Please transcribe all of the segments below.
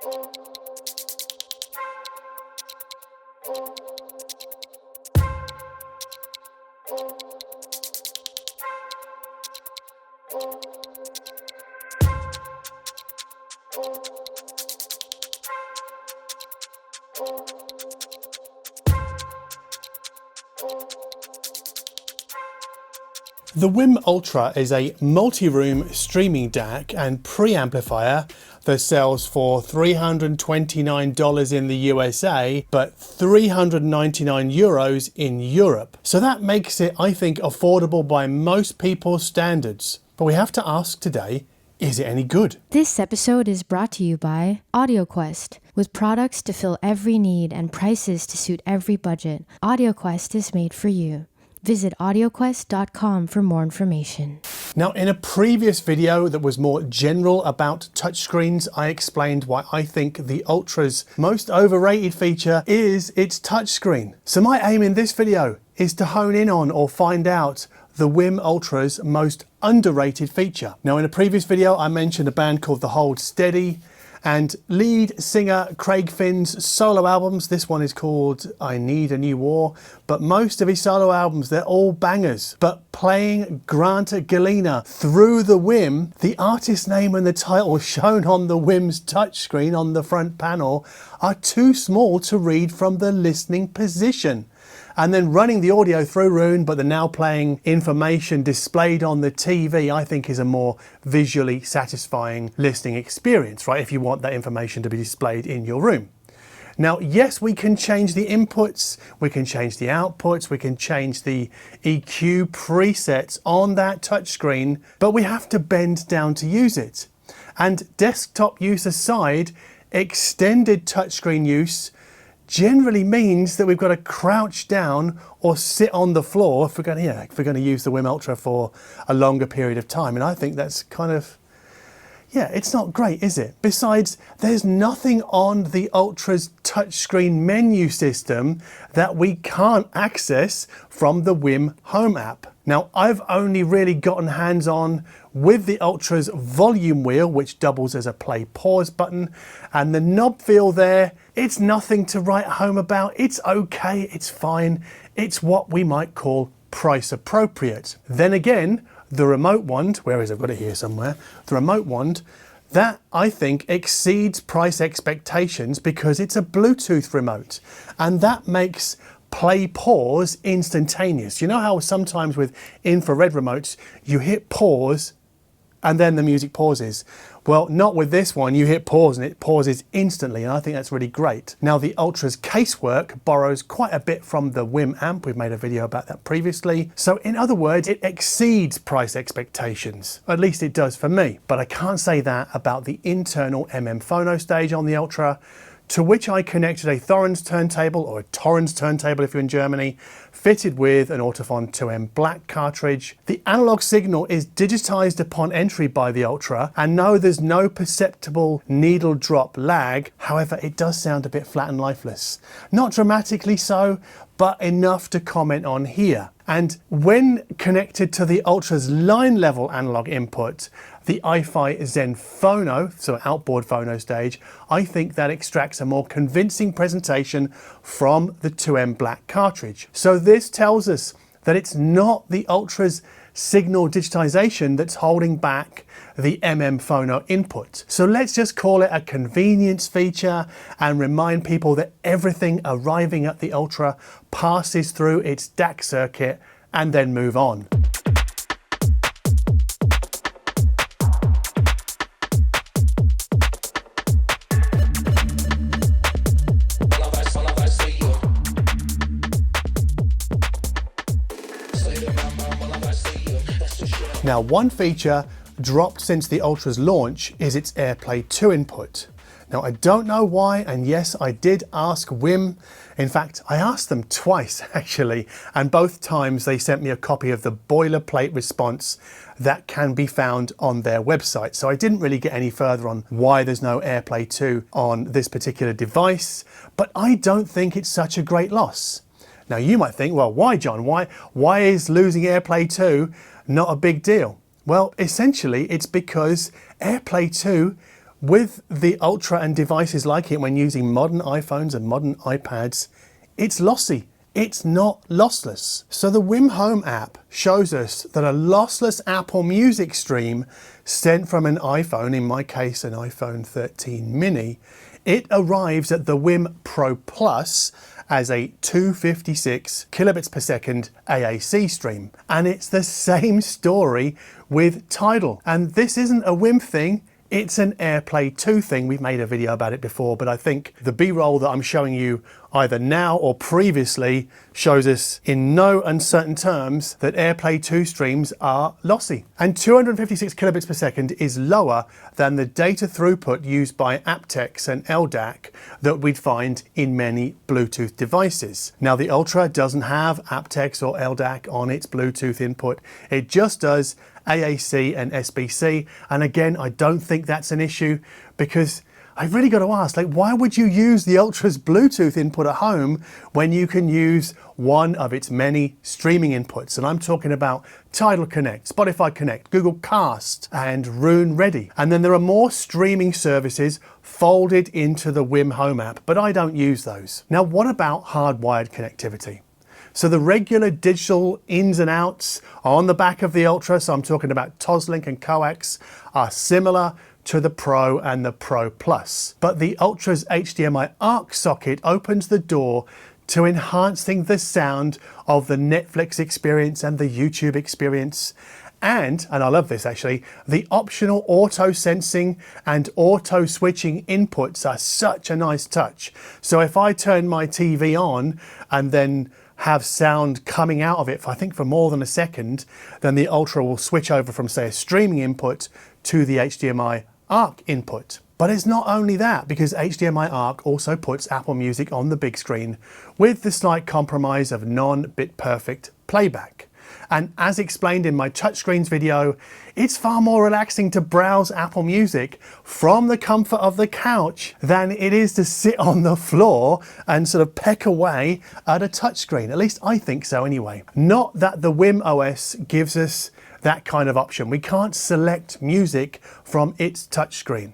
The WiiM Ultra is a multi-room streaming DAC and preamplifier that sells for $329 in the USA, but €399 in Europe. So that makes it, I think, affordable by most people's standards. But we have to ask today, is it any good? This episode is brought to you by AudioQuest. With products to fill every need and prices to suit every budget, AudioQuest is made for you. Visit audioquest.com for more information. Now, in a previous video that was more general about touchscreens, I explained why I think the Ultra's most overrated feature is its touchscreen. So my aim in this video is to hone in on or find out the WiiM Ultra's most underrated feature. Now, in a previous video, I mentioned a band called The Hold Steady and lead singer Craig Finn's solo albums. This one is called I Need a New War, but most of his solo albums, they're all bangers. But playing Grant Galena through the WiiM, the artist name and the title shown on the WiiM's touchscreen on the front panel are too small to read from the listening position. And then running the audio through Roon, but they're now playing information displayed on the TV, I think is a more visually satisfying listening experience, right? If you want that information to be displayed in your room. Now, yes, we can change the inputs, we can change the outputs, we can change the EQ presets on that touchscreen, but we have to bend down to use it. And desktop use aside, extended touchscreen use generally means that we've got to crouch down or sit on the floor if we're going to use the WiiM Ultra for a longer period of time. And I think that's kind of, it's not great, is it? Besides, there's nothing on the Ultra's touchscreen menu system that we can't access from the WiiM Home app. Now, I've only really gotten hands-on with the Ultra's volume wheel, which doubles as a play-pause button, and the knob feel there, it's nothing to write home about. It's okay, it's fine. It's what we might call price appropriate. Then again, the remote wand, where is it? I've got it here somewhere. The remote wand, that I think exceeds price expectations because it's a Bluetooth remote, and that makes play pause instantaneous. You know how sometimes with infrared remotes you hit pause and then the music pauses? Well, not with this one. You hit pause and it pauses instantly, and I think that's really great. Now, the Ultra's casework borrows quite a bit from the WiiM amp. We've made a video about that previously. So in other words, it exceeds price expectations. At least it does for me. But I can't say that about the internal phono stage on the Ultra, to which I connected a Thorens turntable, or a Torrens turntable if you're in Germany, fitted with an Ortofon 2M black cartridge. The analog signal is digitized upon entry by the Ultra, and no, there's no perceptible needle drop lag. However, it does sound a bit flat and lifeless. Not dramatically so, but enough to comment on here. And when connected to the Ultra's line level analog input, the iFi Zen Phono, so outboard phono stage, I think that extracts a more convincing presentation from the 2M black cartridge. So this tells us that it's not the Ultra's signal digitization that's holding back the Phono input. So let's just call it a convenience feature and remind people that everything arriving at the Ultra passes through its DAC circuit and then move on. Now, one feature dropped since the Ultra's launch is its AirPlay 2 input. Now, I don't know why, and yes, I did ask WiiM. In fact, I asked them twice actually, and both times they sent me a copy of the boilerplate response that can be found on their website. So I didn't really get any further on why there's no AirPlay 2 on this particular device, but I don't think it's such a great loss. Now, you might think, well, why, John? Why is losing AirPlay 2 not a big deal? Well, essentially, it's because AirPlay 2 With the Ultra and devices like it when using modern iPhones and modern iPads, it's lossy. It's not lossless. So the WiiM Home app shows us that a lossless Apple Music stream sent from an iPhone, in my case an iPhone 13 mini, it arrives at the WiiM Pro Plus as a 256 kilobits per second AAC stream. And it's the same story with Tidal. And this isn't a WiiM thing, it's an AirPlay 2 thing. We've made a video about it before, but I think the B-roll that I'm showing you either now or previously shows us in no uncertain terms that AirPlay 2 streams are lossy. And 256 kilobits per second is lower than the data throughput used by aptX and LDAC that we'd find in many Bluetooth devices. Now the Ultra doesn't have aptX or LDAC on its Bluetooth input. It just does AAC and SBC. And again, I don't think that's an issue because I've really got to ask, like, why would you use the Ultra's Bluetooth input at home when you can use one of its many streaming inputs? And I'm talking about Tidal Connect, Spotify Connect, Google Cast, and Rune Ready. And then there are more streaming services folded into the WiiM Home app, but I don't use those. Now, what about hardwired connectivity? So the regular digital ins and outs on the back of the Ultra, so I'm talking about Toslink and coax, are similar to the Pro and the Pro Plus. But the Ultra's HDMI ARC socket opens the door to enhancing the sound of the Netflix experience and the YouTube experience. And I love this actually, the optional auto sensing and auto switching inputs are such a nice touch. So if I turn my TV on and then have sound coming out of it for, I think, for more than a second, then the Ultra will switch over from, say, a streaming input to the HDMI ARC input. But it's not only that, because HDMI ARC also puts Apple Music on the big screen with the slight compromise of non-bit perfect playback. And as explained in my touchscreens video, it's far more relaxing to browse Apple Music from the comfort of the couch than it is to sit on the floor and sort of peck away at a touchscreen. At least I think so anyway. Not that the WiiM OS gives us that kind of option. We can't select music from its touchscreen.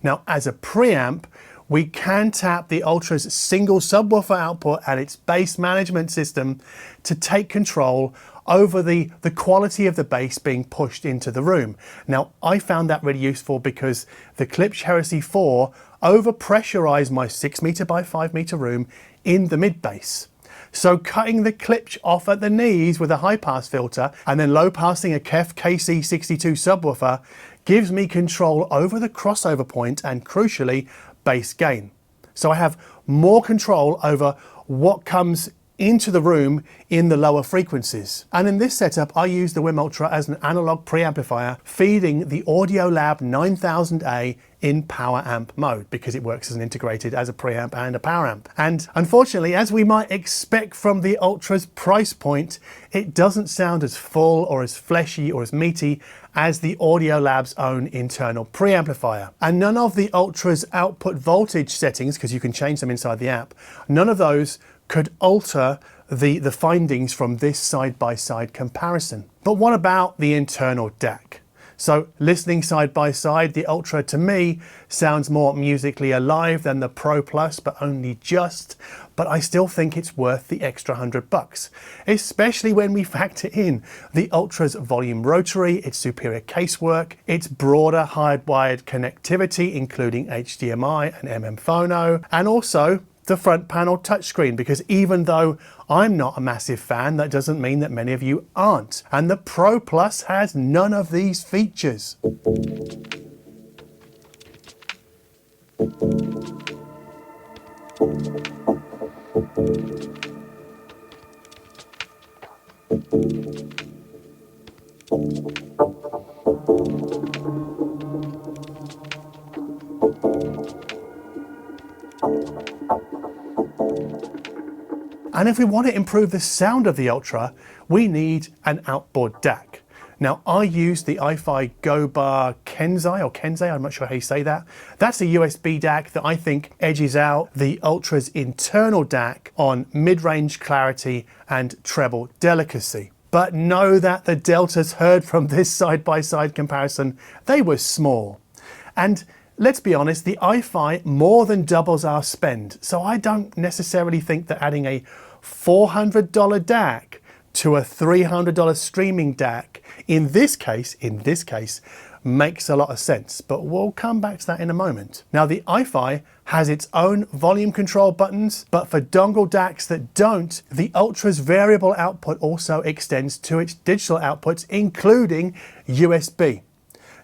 Now, as a preamp, we can tap the Ultra's single subwoofer output and its bass management system to take control over the quality of the bass being pushed into the room. Now, I found that really useful because the Klipsch Heresy IV overpressurized my 6 meter by 5 meter room in the mid bass. So cutting the Klipsch off at the knees with a high pass filter and then low passing a KEF KC62 subwoofer gives me control over the crossover point and, crucially, bass gain. So I have more control over what comes into the room in the lower frequencies. And in this setup, I use the WiiM Ultra as an analog preamplifier feeding the Audiolab 9000A in power amp mode because it works as an integrated as a preamp and a power amp. And unfortunately, as we might expect from the Ultra's price point, it doesn't sound as full or as fleshy or as meaty as the Audiolab's own internal preamplifier. And none of the Ultra's output voltage settings, because you can change them inside the app, none of those could alter the findings from this side-by-side comparison. But what about the internal DAC? So listening side by side, the Ultra to me sounds more musically alive than the Pro Plus, but only just. But I still think it's worth the extra $100, especially when we factor in the Ultra's volume rotary, its superior casework, its broader hardwired connectivity, including HDMI and MM-Phono, and also the front panel touchscreen, because even though I'm not a massive fan, that doesn't mean that many of you aren't. And the Pro Plus has none of these features. And if we want to improve the sound of the Ultra, we need an outboard DAC. Now, I use the iFi Go Bar Kensei, I'm not sure how you say that. That's a USB DAC that I think edges out the Ultra's internal DAC on mid-range clarity and treble delicacy. But know that the deltas heard from this side-by-side comparison, they were small. And let's be honest, the iFi more than doubles our spend. So I don't necessarily think that adding a $400 DAC to a $300 streaming DAC in this case, makes a lot of sense, but we'll come back to that in a moment. Now the iFi has its own volume control buttons, but for dongle DACs that don't, the Ultra's variable output also extends to its digital outputs, including USB.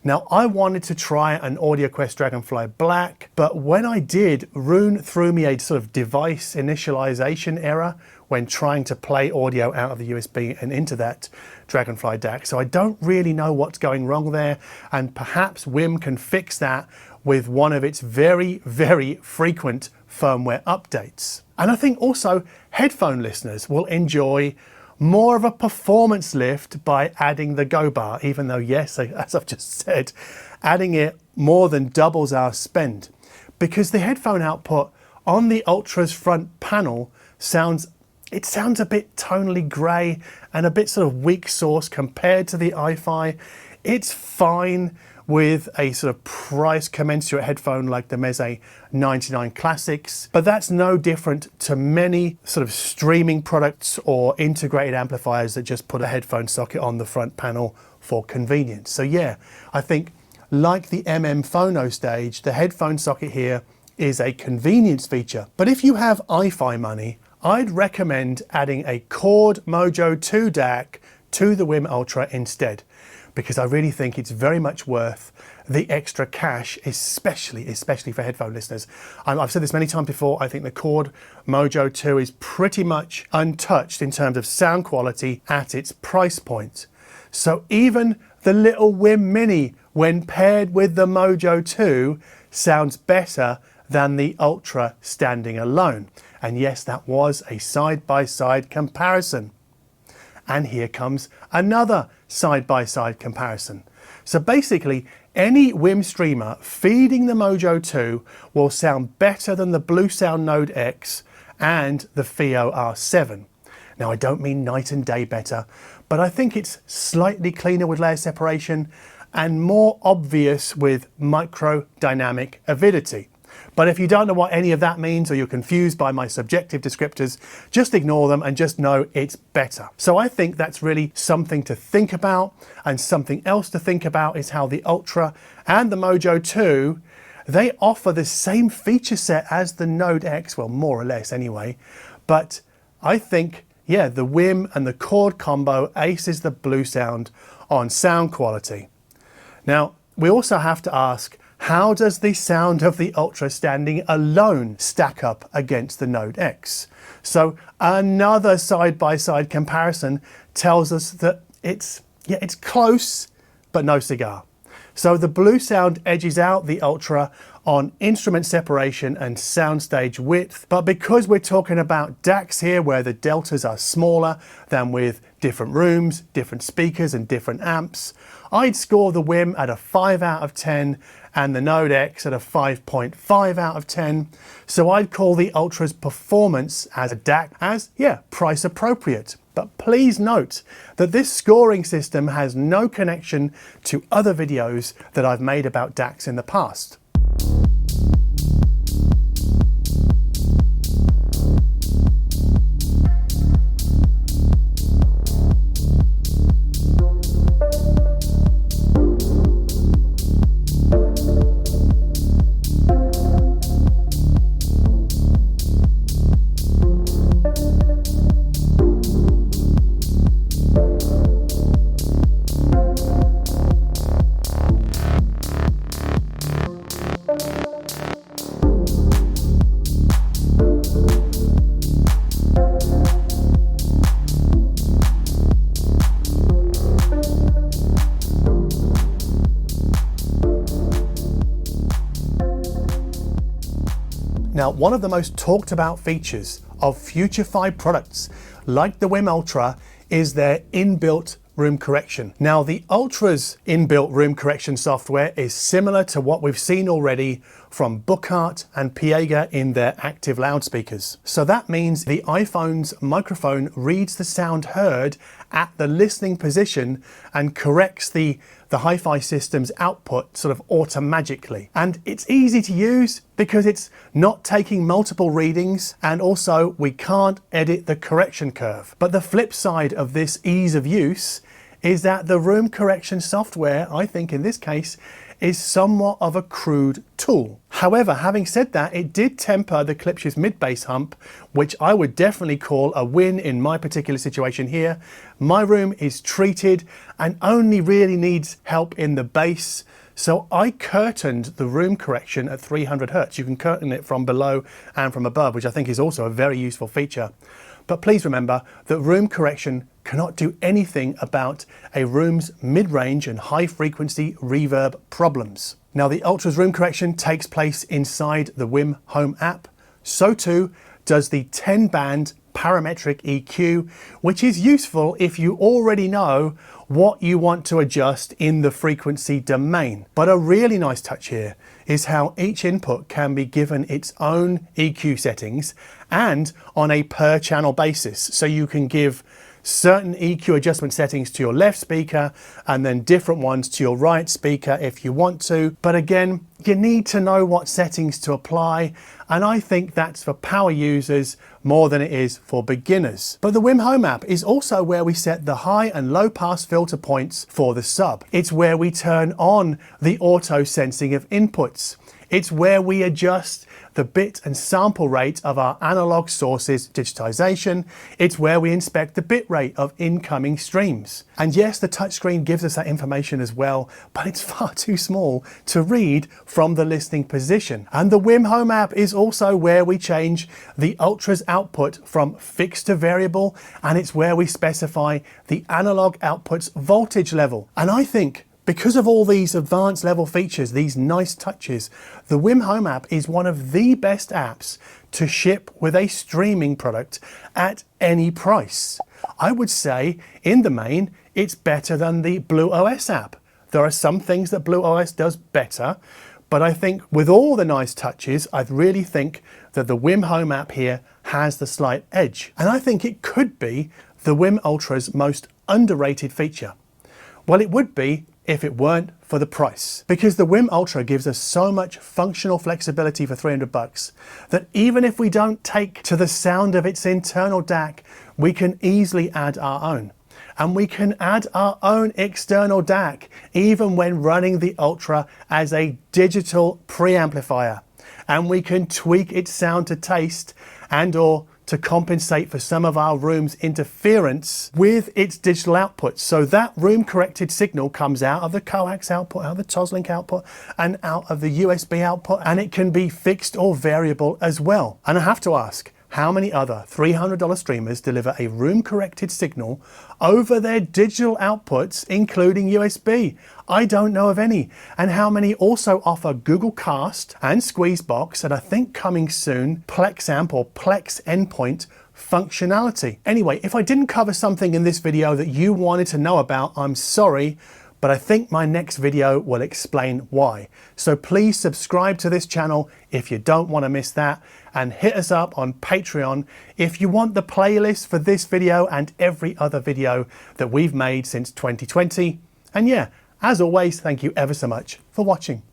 Now I wanted to try an AudioQuest Dragonfly Black, but when I did, Roon threw me a sort of device initialization error when trying to play audio out of the USB and into that Dragonfly DAC. So I don't really know what's going wrong there, and perhaps WiiM can fix that with one of its very, very frequent firmware updates. And I think also headphone listeners will enjoy more of a performance lift by adding the Go bar, even though, yes, as I've just said, adding it more than doubles our spend, because the headphone output on the Ultra's front panel sounds a bit tonally grey and a bit sort of weak source compared to the iFi. It's fine with a sort of price commensurate headphone like the Meze 99 Classics, but that's no different to many sort of streaming products or integrated amplifiers that just put a headphone socket on the front panel for convenience. So yeah, I think like the Phono stage, the headphone socket here is a convenience feature. But if you have iFi money, I'd recommend adding a Chord Mojo 2 DAC to the WiiM Ultra instead, because I really think it's very much worth the extra cash, especially for headphone listeners. I've said this many times before, I think the Chord Mojo 2 is pretty much untouched in terms of sound quality at its price point. So even the little WiiM Mini, when paired with the Mojo 2, sounds better than the Ultra standing alone. And yes, that was a side-by-side comparison. And here comes another side-by-side comparison. So basically, any WiiM streamer feeding the Mojo 2 will sound better than the Bluesound Node X and the FiiO R7. Now, I don't mean night and day better, but I think it's slightly cleaner with layer separation and more obvious with microdynamic avidity. But if you don't know what any of that means, or you're confused by my subjective descriptors, just ignore them and just know it's better. So I think that's really something to think about. And something else to think about is how the Ultra and the Mojo 2, they offer the same feature set as the Node X, well, more or less anyway. But I think, yeah, the WiiM and the Chord combo aces the Bluesound on sound quality. Now, we also have to ask, how does the sound of the Ultra standing alone stack up against the Node X? So another side-by-side comparison tells us that it's close, but no cigar. So the Bluesound edges out the Ultra on instrument separation and soundstage width, but because we're talking about DACs here where the deltas are smaller than with different rooms, different speakers and different amps, I'd score the WiiM at a 5 out of 10 and the Node X at a 5.5 out of 10. So I'd call the Ultra's performance as a DAC as, yeah, price appropriate. But please note that this scoring system has no connection to other videos that I've made about DACs in the past. Now, one of the most talked about features of future Fi products like the WiiM Ultra is their inbuilt room correction. Now, the Ultra's inbuilt room correction software is similar to what we've seen already from Buchart and Piega in their active loudspeakers. So that means the iPhone's microphone reads the sound heard at the listening position and corrects the the hi-fi system's output sort of automagically. And it's easy to use because it's not taking multiple readings, and also we can't edit the correction curve. But the flip side of this ease of use is that the room correction software, I think in this case, is somewhat of a crude tool. However, having said that, it did temper the Klipsch's mid-bass hump, which I would definitely call a win in my particular situation here. My room is treated and only really needs help in the bass, so I curtained the room correction at 300 Hertz. You can curtain it from below and from above, which I think is also a very useful feature. But please remember that room correction cannot do anything about a room's mid-range and high-frequency reverb problems. Now, the Ultra's room correction takes place inside the WiiM Home app. So too does the 10-band parametric EQ, which is useful if you already know what you want to adjust in the frequency domain. But a really nice touch here is how each input can be given its own EQ settings and on a per channel basis. So you can give certain EQ adjustment settings to your left speaker and then different ones to your right speaker if you want to. But again, you need to know what settings to apply, and I think that's for power users more than it is for beginners. But the WiiM Home app is also where we set the high and low pass filter points for the sub. It's where we turn on the auto sensing of inputs. It's where we adjust the bit and sample rate of our analog sources digitization. It's where we inspect the bit rate of incoming streams. And yes, the touchscreen gives us that information as well, but it's far too small to read from the listening position. And the WiiM Home app is also where we change the Ultra's output from fixed to variable, and it's where we specify the analog output's voltage level. And I think because of all these advanced level features, these nice touches, the WiiM Home app is one of the best apps to ship with a streaming product at any price. I would say, in the main, it's better than the BlueOS app. There are some things that BlueOS does better, but I think with all the nice touches, I really think that the WiiM Home app here has the slight edge. And I think it could be the WiiM Ultra's most underrated feature. Well, it would be if it weren't for the price. Because the WiiM Ultra gives us so much functional flexibility for 300 bucks that even if we don't take to the sound of its internal DAC, we can easily add our own. And we can add our own external DAC even when running the Ultra as a digital preamplifier. And we can tweak its sound to taste and/or to compensate for some of our room's interference with its digital output. So that room corrected signal comes out of the coax output, out of the Toslink output, and out of the USB output, and it can be fixed or variable as well. And I have to ask, how many other $300 streamers deliver a room corrected signal over their digital outputs, including USB? I don't know of any. And how many also offer Google Cast and Squeezebox, and I think coming soon, Plex Amp or Plex Endpoint functionality. Anyway, if I didn't cover something in this video that you wanted to know about, I'm sorry, but I think my next video will explain why. So please subscribe to this channel if you don't want to miss that, and hit us up on Patreon if you want the playlist for this video and every other video that we've made since 2020. And yeah, as always, thank you ever so much for watching.